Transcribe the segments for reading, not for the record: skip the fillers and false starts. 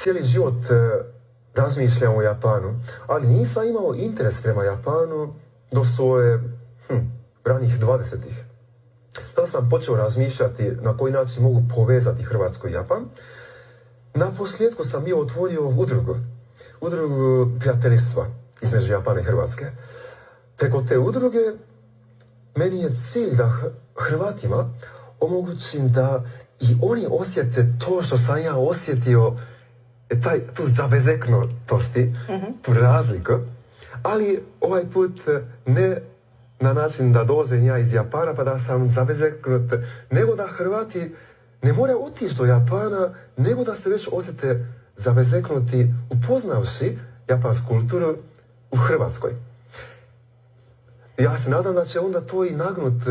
cijeli život razmišljam o Japanu, ali nisam imao interes prema Japanu do svoje ranih 20-ih. Tada sam počeo razmišljati na koji način mogu povezati Hrvatsku i Japan. Na posljedku sam bio otvorio udrugu prijateljstva između Japana i Hrvatske. Preko te udruge meni je cilj da Hrvatima omogućim da i oni osjete to što sam ja osjetio, tu zabezeknutosti, tu razliku, ali ovaj put ne na način da dolazim ja iz Japana pa da sam zabezeknut, nego da Hrvati ne moraju otići do Japana, nego da se već osjete zabezeknuti upoznavši japansku kulturu u Hrvatskoj. Ja se nadam da će onda to i nagnut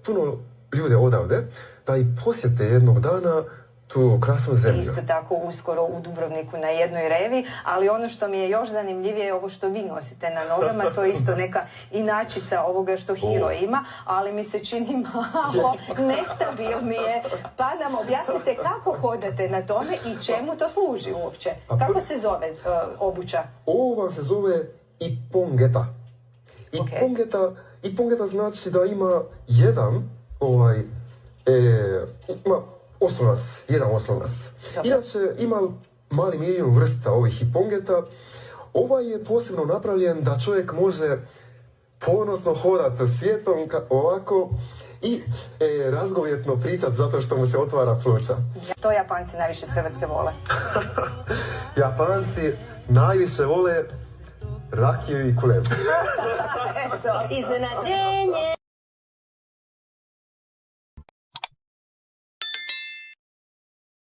puno ljude odavde, da i posjete jednog dana tu krasnu zemlju. Isto tako uskoro u Dubrovniku na jednoj revi, ali ono što mi je još zanimljivije je ovo što vi nosite na nogama, to je isto neka inačica ovoga što Hiro ima, ali mi se čini malo nestabilnije, pa nam objasnite kako hodate na tome i čemu to služi uopće. Kako se zove obuća? Ovo vam se zove Ippongeta. Ippongeta znači da ima jedan jedan oslonac. Inače, ima mali milijun vrsta ovih Ippongeta. Ovaj je posebno napravljen da čovjek može ponosno hodati svijetom ovako i razgovjetno pričati zato što mu se otvara pluća. To Japanci najviše s Hrvatske vole. Japanci najviše vole rakiju i kulen. Iznenađenje!